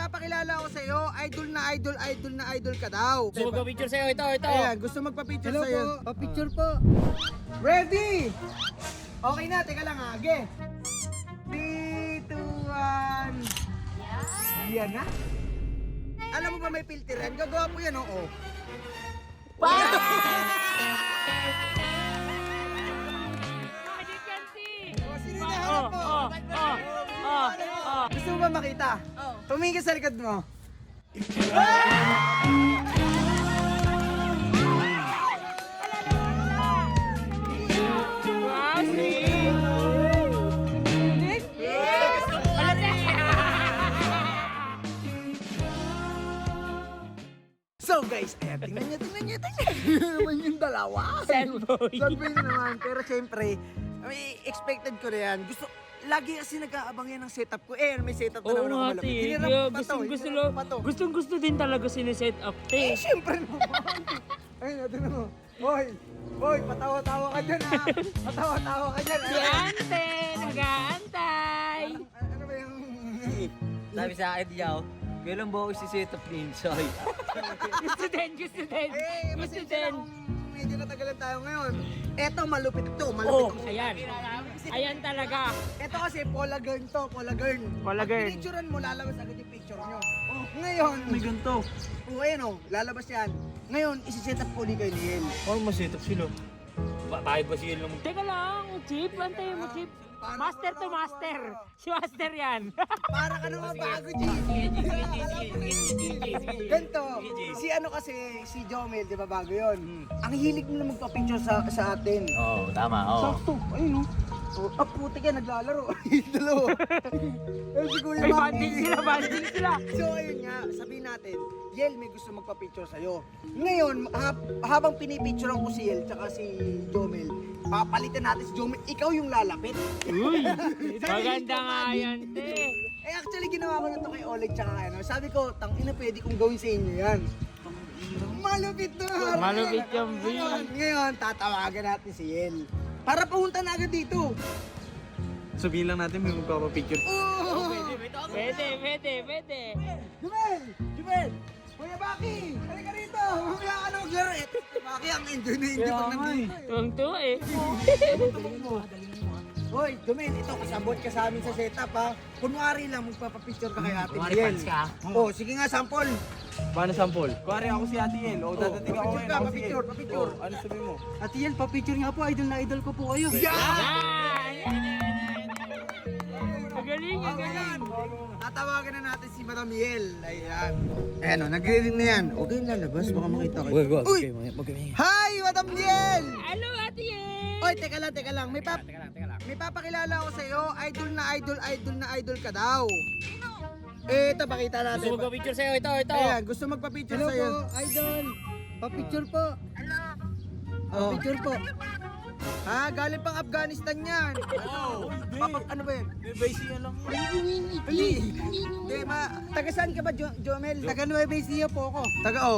papakilala ko sa'yo, idol na idol ka daw. Gusto magpa-picture sa'yo, ito. Ayan, gusto magpa-picture Hello sa'yo. po, pa-picture po. Ready? Okay na, teka lang ha. Okay. 3, 2, 1. Yan na. Alam mo ba may filter yan? Gagawa mo yan, oo. Sino yung nahanap mo? Gusto mo ba makita? Tumingin ka sa likod mo. So guys, ayan, tingnan nyo. Naman yung dalawa. Sad boy. Sad boy na naman. Pero syempre, expected ko na yan. Lagi kasi nag-aabang yan ng setup ko. May setup na naman ako malapit. Hinirap pa to. Gustong-gusto din talaga siniset up, Syempre naman. Ayun, natin mo. Boy, patawa-tawa ka dyan ha. Patawa-tawa ka dyan ha. Si Ante, nag-aantay. Ano ba yung... Sabi sa akin, Yaw, kailan ba ako isi-set up ni Insay? Gusto din. Masensya na kung medyo natagalan tayo ngayon. Eto, malupit to. Ayan talaga. Ito kasi Paula Girl to, Paula Girl. Paula Girl. Pag pinicturean mo, lalabas agad yung picture nyo. Ngayon, May ganito. ayun lalabas yan. Ngayon, isi-set up ko ni kay Liel. Parang ma-set up sila. Bakit ba siya lang? Teka lang, Chip. Antay mo, Chip. Paano Master ka to na- master. Si Master yan. Para ka naman bago, G. Ganito, si ano kasi, si Jomel, di ba bago yun? Ang hilig nila magpa-picture sa atin. Oo, tama, Sakto, ayun o. Puti ka, naglalaro. Dalawa. Si Kuya May Maki. banding sila. So ayun nga, sabihin natin, Yel may gusto magpa-picture sa'yo. Ngayon, habang pinipicturean ko si Yel tsaka si Jomel, papalitan natin si Jomel, ikaw yung lalapit. Uy, maganda nga yan, te. Actually, ginawa ko na to kay Oleg tsaka ano. Sabi ko, tangina pwede kong gawin sa inyo yan. Malupit na! Malupit yung B. Ngayon, tatawagan natin si Yel. Para pumunta na agad dito. Sabihin lang natin may magpapapicture. Oh! Pwede. Jomel! Kuya Baki! Halika rito! Mamaya ka na maglaro eh. Baki, ang enjoy na enjoy pag nandito eh. Tuwang-tuwa eh. Hoy, Jomel, ito kasabot ka sa amin sa setup ha. Kunwari lang, magpapapicture ka kay Ate Yel. Oh, sige nga, sample. Paano sample? Kuwari ako si Ate Yel. O, dadating ako papicture ka, papicture. Ano sabi mo? Ate Yel, papicture nga po. Idol na idol ko po kayo. Magaling. Ayan. Tatawagan na natin si Madam Yel. Ayan. Ayan o, nagre-ring na yan. Okay, lalabas. Baka makita kayo. Uy! Hi, Madam Yel! Hello, Ate Yen. Oy, teka lang. May papakilala ko sa'yo. Idol na idol ka daw. Ito, pakita natin. Gusto magpa-picture sa'yo, ito. Ayan, gusto magpa-picture Hello sa'yo. po, idol. Pa-picture po. Oh. Picture po. Ha, galing pang Afghanistan yan. Ano ba yan? May siya lang. Hindi, taga saan ka ba, Jomel? Taga Nueva Ecija po ako.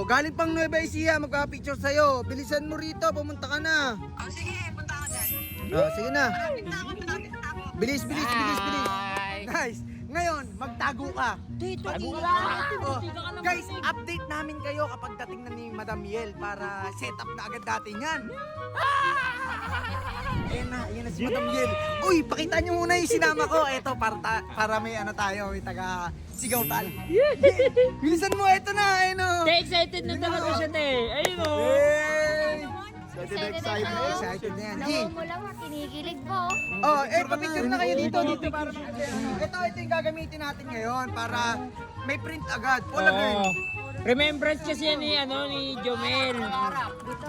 Galing pang Nueva Ecija, magpa-picture sa'yo. Bilisan mo rito, pumunta ka na. Sige, punta ka dyan. Sige na. Bilis. Hi. Nice. Ngayon, magtago ka. Tago ka Guys, update namin kayo kapag dating na ni Madam Yel para set up na agad natin yan. Ayan na si Madam Yel. Uy, pakita nyo muna yung sinama ko. Eto, para may ano tayo, may taga sigaw tayo. Bilisan mo, eto na, ayun o. Te, excited na talaga siya, te. Ayun o. Excited na yan. G. Nawa mo lang, kinikilig po. Pa-picture na kayo dito para ito yung gagamitin natin ngayon para may print agad. Wala girl. Remembrance kasi yan ni Jomel. Dito,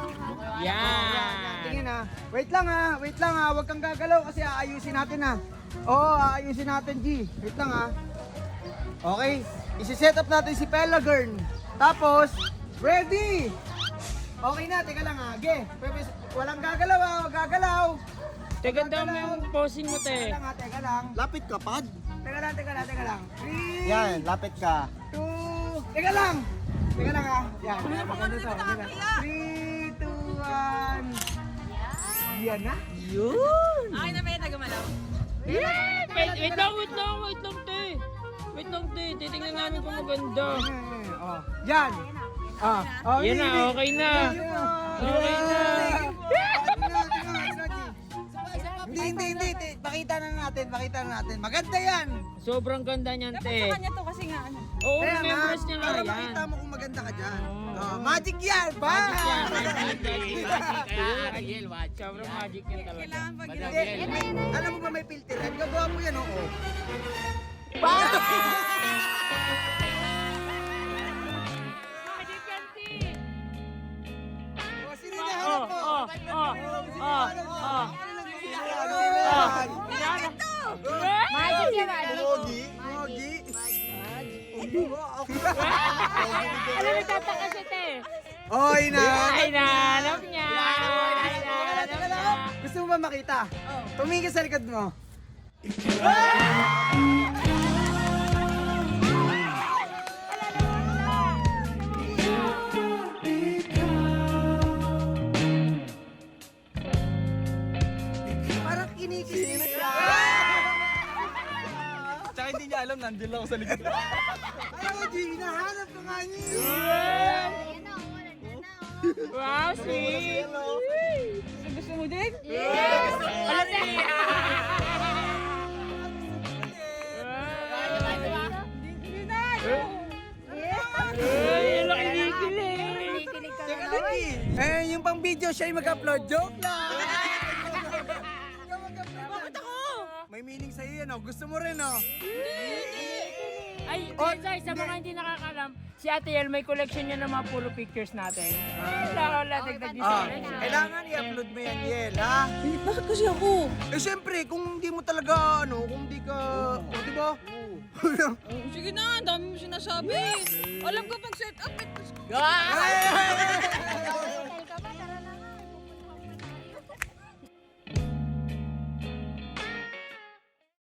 Yan. Tingin ha. Wait lang ha. Huwag kang gagalaw kasi aayusin natin ha. Aayusin natin G. Wait lang ha. Okay. Isi-set up natin si Pelagern. Tapos, ready! Okay na, teka lang ha. Walang gagalaw ha. Huwag gagalaw. Teka daw mo yung posing mo, te. Teka lang. Lapit ka, pad. Teka lang. 3, Yan, lapit ka. 2, teka lang ha. Yan, maganda to. 3, 2, 1. Yan na. Yun. Ay, na may nagumalaw. Wait lang, te. Wait lang, te. Titingnan namin kung maganda. Oh. Yan. Yan na, okay na. Okay na. Hindi. Pakita na natin. Maganda yan. Sobrang ganda niyan, Sa te. kanya to kasi nga ano. Oo, Kaya nga, remembrance niya nga para yan. makita mo kung maganda ka dyan. Oo. Magic yan, ba? Magic yan, magic. Sobrang magic yan talaga. Kailangan pag Hindi, alam mo ba may filteran? Gagawa mo yan, oo. Magic yan, te. O, sino hinahanap mo? Magic yan, magic. Mogi. Alam mo, tataka siya, te. Oh, hinahanap. Ay, nahanap niya. Gusto mo ba makita? Tumingin ka sa likod mo. Parang kinikilig siya. Tsaka hindi niya alam, nandun lang ako sa likod. Ay, G, hinahanap ka nga niya. Ayan na, oh, nandiyan na, oh. Wow, sweet. gusto mo din? Alam niya. Hindi na. Ay, laki kinikilig. Kinikilig ka Teka na lang, naman. G. Eh, yung pang video siya yung mag-upload. Joke lang. Bakit ako? May meaning sa'yo yan, oh. Gusto mo rin, oh. Ay, guys, sa mga hindi nakakalam, si Ate Yel may collection niya ng mga puro pictures natin. Wala, dagdag din Ah, sa collection. kailangan i-upload mo yan, Yel, ha? Bakit kasi ako? Eh, syempre, kung hindi mo talaga, kung hindi ka, di ba? Sige na, ang dami mo sinasabi. Alam ko pag set up. Ay!